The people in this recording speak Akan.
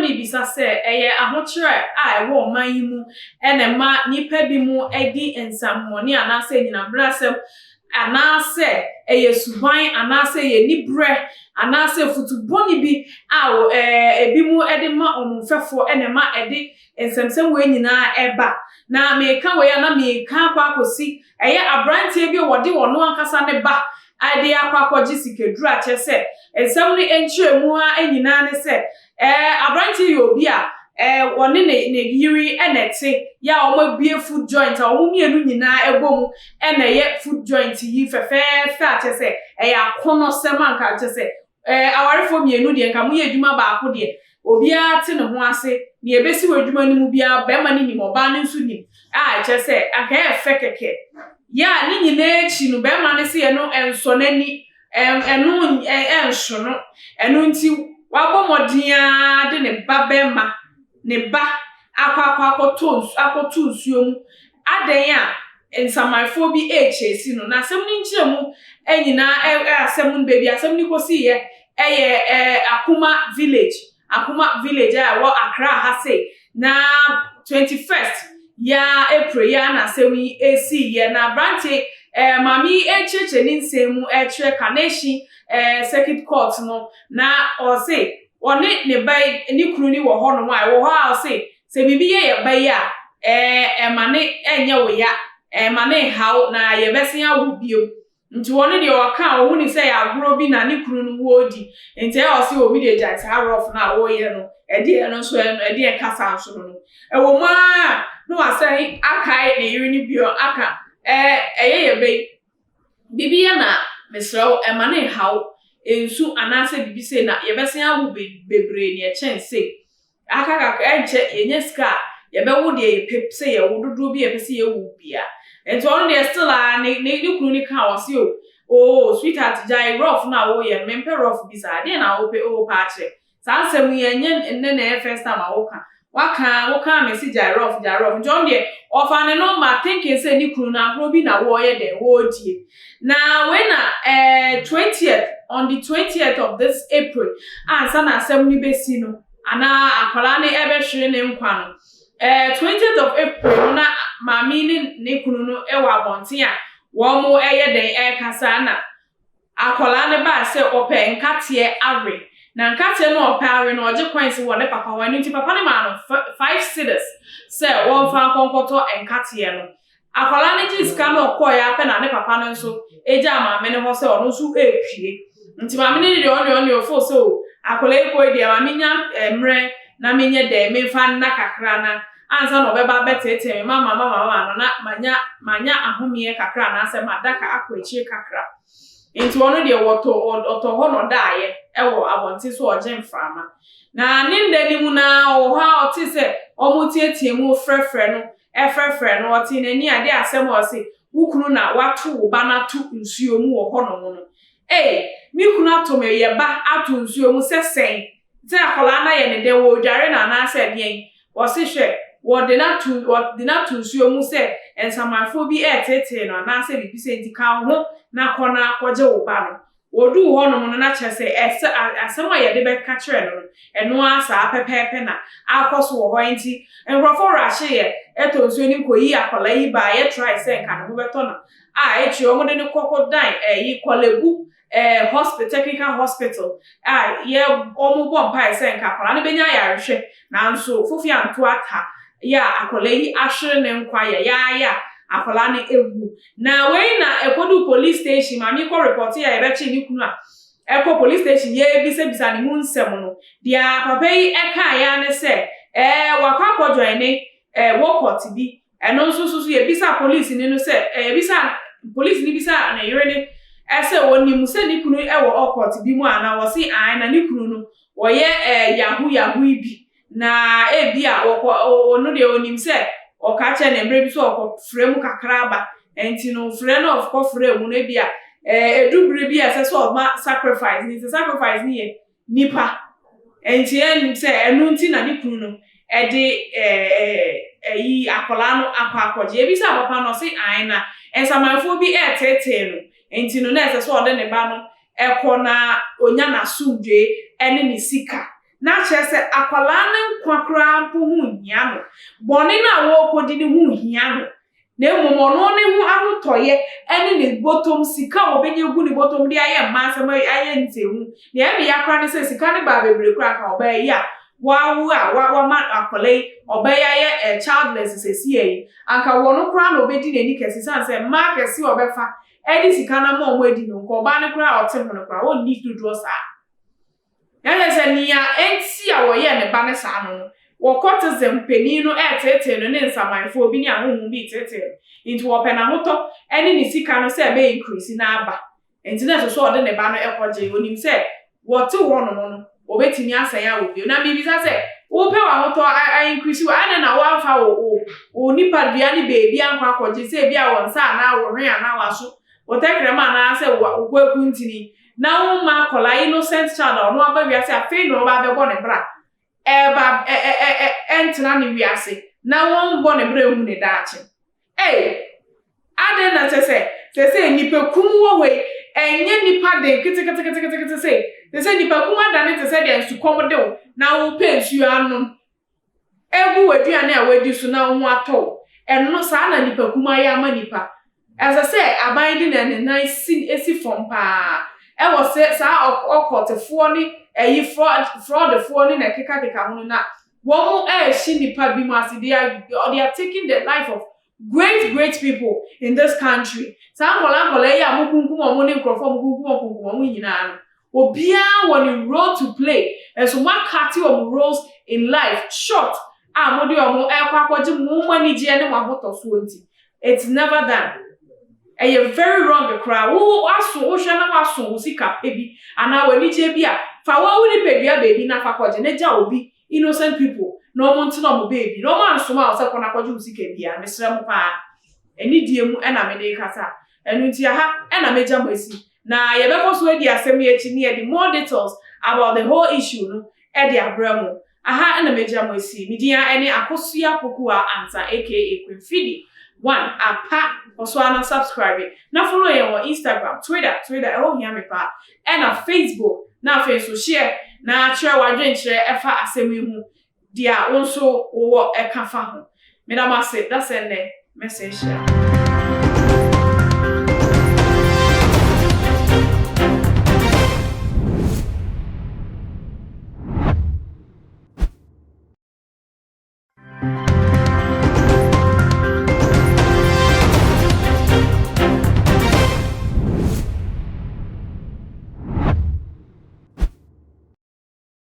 mi bisa se eye ahokyere a ewo man yi mu ene ma nipa bi mu edi ensammoni anase nyina brasem anase eye suban anase ye nibre anase futuboni bi a ebi mu ede ma omfefo ene ma ede ensemsem we nyina eba na me ka we ya na me ka akosi eye abrantie bi wode wono ankasa ne ba ade akwakoji sikedru a chese ensem ni enchiremu a enyina ne se abrantie yi obi a wone ne yiri enete ya omabie food joint a omumienu nyina egbomu eneye food joint yi fefefe a chese akono semanka chese awarefo mienu de nka mu ye adwuma ba ako de obi a te ne ho ase ne ebesi wadwuma ni mu bia be ma ni ni oba ne nso ni a chese aka efe keke ya ni nyina echi no be ma ne se ye no enso nani enu enso no enu nti wabomodin de ne ba be ma ne ba akoto nsuo mu adan a ensamanfo bi echesi no na asem ni nkyeremu enyina asem no baby asem ni kosi ye Akuma village a wo Accra ha say na 21st ya April ya na asem yi esi ye na branche mami echeche ni nsemu etre kaneshi circuit court no na o say one ne bai ni kunu ni wo ho no wa wo ho a say se bibi ye bai a mane enye wo ya mane haw na ye besia wo bio nti woni de o ka wo ni say agro bi na ni kunu no wodi nti e o say obi de jai sa rough na wo ye no e de no so e de kasa so no e wo ma no asai akai ne yiri ni bio aka ye bai bibi ya na mesro mane haw ensu anase bibi se na yebesia wo bebre ne chense akaka enche yenyeska yebewo de yepep se ye wododo bi yepese ye wo bia enti on de still ne kunu ni ka wase o sweetheart jai rough na wo ye mempe rough bi sa de na wo pe o pa che sa asem yenye nne na first time wo ka message jai rough John de ofa ne no ma thinking say ni kunu na agro bi na wo ye de wo die na when on the 20th of this April ansa na asem ni besi no ana akwala ne ebe hwere ne nkwa no 20th of April na mami ne kunu no ewa abonten a wo mo eye den kasa na akwala ne ba se ope nkate awe na nkate no ope awe no oje kwan se wo ne papa wani nti papa ne ma no 5 cedis se wo fa konkoto nkate no akwala ne jiska no koy ape na ne papa no nso eja mama ne ho se ono nso epie nti mama ne de ono ofo so akwala eko de mama nya emre na menye de me fa na kakra na ansa no beba betete mama no na manya ahomie kakra na se madaka akwachi kakra nti ono de woto ho no daaye ewo abonti so oje mframa na ninde ni mu na o ha oti se omutietie mu frefre no efrefre no oti nani ade asem o se wukunu na watu wo ba na tu nsuo mu wo ho no no mi kunu ato me ye ba atu nsuo mu sesen te akola na ye ne de wo dware na na se bien wo se hwe wo de na tu nsuo mu se ensamanfo bi tete no na se bibi se ndika ho na kona koje wo ba no wodu ho no no na chese asem a ye de be ka kire no eno asa pepepe na akoso wo ho nti enrofo rahye ye eto nsuo ni koyi akola yi ba ye try se nka no beto na echi o mo de ne kokodan yi kolebu hospital technical hospital ye omo bo mpa se nka akola ne benya ya rehwe na nso fofi anto ata ya akola yi ahwere ne nkwa ya akola ne ewu na we na ekodu police station mami ko report ya ebechi ni kunu a eko police station ye bisa ne mu nsem no dia papa yi eka ya ne se wakwa kojoin ne wokoti bi eno nso ye bisa police ni no se bisa police ni bisa na yere ne ese woni mu se ni kunu ewo okoti bi mu ana wo si an na ni kunu no wo ye yahoo bi na ebia ono de onim se o ka che na mbre bi so o frame kakra ba enti no frame no of course frame mu no ebia edubre bi ese so ma sacrifice ni ye nipa enti en se enu nti na ni kunu no ede yi akola no akwakoje ebisa papa no se an na ensamanfo bi tete no enti no na ese so ode ne ba no ekona onya na sumdwe ene ni sika na chese akwala ne kwakra mpo hu hia no bone na wo kodi ne hu hia no na momono ne hu ahotoye ene ne botom sika obenye gu ne botom de aye masem aye ntehu na ebe yakra ne se sika ne ba bebre kra ka obaye ya wa ma akwale obaye childless sesiye anka wono kra na obedi ne ni kesi sanse ma kesi obefa edi sika na mo mo edi no ko ba ne kra otem no kra o need to draw sa ya se niya enti a wo ye ne ba ne sa no wo cotism penino tete no ne nsamanfo obi ni ahohu bi tete into open ahoto eni ni sika no se be increase na aba enti na so ode ne ba no ekoje onim se wo te wo no obetimi asan ya obi na bibisa se wo pe wa hoto a increase wa ana na wa fa o nipa bia ni beebi ankwa akoje se bia won sa na wo hwe ana wa so wo tekrema na se wo gwaku ntini na wo ma kola innocent child no aba wi ase afi no ba be go ne bra eba entra ni wi ase na wo mbo ne bra hu ne daache ade na se nipa kum wo we enye nipa de kete se nipa kum ada ne se de nsu kom de wo na wo pe nsu anu egu waduane a wadi so na wo ato enno sa na nipa kum aye ama nipa as I say aban di na ne nan esi fom pa e wo se sa okotefo ni fraudfo ni na keka ho na wo mu shi nipa bi mu ase they are taking the life of great people in this country sa ngola ya mukunkum omo ne nkrofo mukunkum omo nyina no obia won role to play and so what cut your roles in life short amodi omo akwaje mu mani je ne wahoto so nti it's never done a very wrong cry wo aso wo hwe na waso wo sika pebi ana wani je bia fa wa woni pedua baby na fa kwaje ne ja obi innocent people no mo ntino mo baby no man so ma o se kona kwaje wo sika bia mesra mo pa eni die mu na me de kasa enu nti aha na meja mo esi na ye be koso edi asem ye chi ne the more details about the whole issue no e de abramo aha na meja mo esi media ene akosua pokua ansa aka Queen one apa also ana subscribe na follow ye on Instagram Twitter e ho hia me pa and na Facebook na Facebook share na share wadwenkyere efa asemi hu dia wonso wo eka fa ho me na ma say that's a message.